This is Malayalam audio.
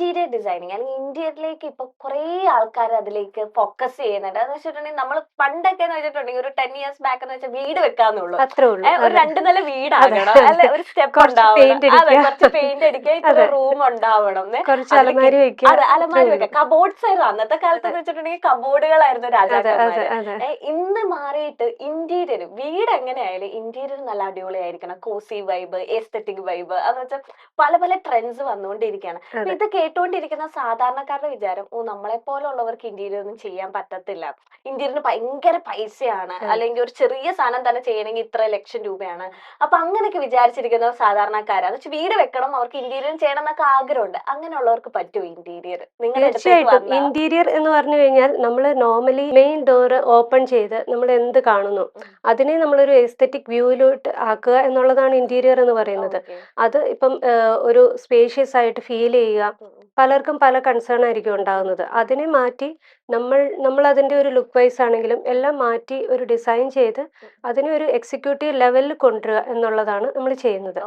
ഇന്റീരിയർ ഡിസൈനിങ് അല്ലെങ്കിൽ ഇന്റീരിയറിലേക്ക് ഇപ്പൊ കുറേ ആൾക്കാർ അതിലേക്ക് ഫോക്കസ് ചെയ്യുന്നുണ്ട്. എന്ന് വെച്ചിട്ടുണ്ടെങ്കിൽ നമ്മൾ പണ്ടൊക്കെ എന്ന് വെച്ചിട്ടുണ്ടെങ്കിൽ ഒരു 10 years ബാക്ക് എന്ന് വെച്ചാൽ വീട് വെക്കാന്നുള്ളൂ. അത്രേ ഉള്ളൂ. ഒരു 2 നില വീടാകണം, അല്ലെ, ഒരു സ്റ്റെപ്പ് കുറച്ച് ഉണ്ടാവണം, പെയിന്റ് അതെ, അടിക്കുക, കുറച്ച് പെയിന്റ് അടിക്കുക, ഇത്ര റൂം ഉണ്ടാവണം, കുറച്ച് അതിന് അലമാരി വെക്കുക, അതെ, അത്രേ അലമാരി ഉള്ളൂ. വെക്കുക, കബോർഡ്സ് ആയിരുന്നു അന്നത്തെ കാലത്ത് എന്ന് വെച്ചിട്ടുണ്ടെങ്കിൽ, കബോർഡുകളായിരുന്നു അതെ അതെ രാജാക്കന്മാര്. അതെ ഇന്ന് മാറിയിട്ട് ഇന്റീരിയർ, വീട് എങ്ങനെയായാലും ഇന്റീരിയർ നല്ല അടിപൊളിയായിരിക്കണം, കോസി വൈബ്, എസ്തെറ്റിക് വൈബ്, എന്ന് വെച്ചാൽ പല പല ട്രെൻഡ്സ് വന്നുകൊണ്ടിരിക്കുകയാണ്. അപ്പൊ അതെ. ഇത് കേട്ടുകൊണ്ടിരിക്കുന്ന സാധാരണക്കാരുടെ വിചാരം, ഓ, നമ്മളെ പോലുള്ളവർക്ക് ഇന്റീരിയർ ഒന്നും ചെയ്യാൻ പറ്റത്തില്ല, ഇന്റീരിയറിന് ഭയങ്കര പൈസയാണ്, അല്ലെങ്കിൽ ഒരു ചെറിയ സാധനം തന്നെ ചെയ്യണമെങ്കിൽ ഇത്ര ലക്ഷം രൂപയാണ്. അപ്പൊ അങ്ങനെയൊക്കെ വിചാരിച്ചിരിക്കുന്ന സാധാരണക്കാരാണ്. പക്ഷെ വീട് വെക്കണം, അവർക്ക് ഇന്റീരിയർ ചെയ്യണം എന്നൊക്കെ ആഗ്രഹമുണ്ട്. അങ്ങനെയുള്ളവർക്ക് പറ്റുമോ ഇന്റീരിയർ? നിങ്ങളുടെ അടുത്തേക്ക് തീർച്ചയായിട്ടും വന്ന ഇന്റീരിയർ എന്ന് പറഞ്ഞു കഴിഞ്ഞാൽ നമ്മൾ നോർമലി മെയിൻ ഡോർ ഓപ്പൺ ചെയ്ത് നമ്മൾ എന്ത് കാണുന്നു അതിനെ നമ്മളൊരു എസ്തെറ്റിക് വ്യൂവിലോട്ട് ആക്കുക എന്നുള്ളതാണ് ഇന്റീരിയർ എന്ന് പറയുന്നത്. ഓക്കെ. അത് ഇപ്പം ഒരു സ്പേഷ്യസ് ആയിട്ട് ഫീൽ ചെയ്യുക, പലർക്കും പല കൺസേൺ ആയിരിക്കും ഉണ്ടാകുന്നത്. അതിനെ മാറ്റി നമ്മൾ അതിൻ്റെ ഒരു ലുക്ക് വൈസ് ആണെങ്കിലും എല്ലാം മാറ്റി ഒരു ഡിസൈൻ ചെയ്ത് അതിനെ ഒരു എക്സിക്യൂട്ടീവ് ലെവലിൽ കൊണ്ടുവരിക എന്നുള്ളതാണ് നമ്മൾ ചെയ്യുന്നത്.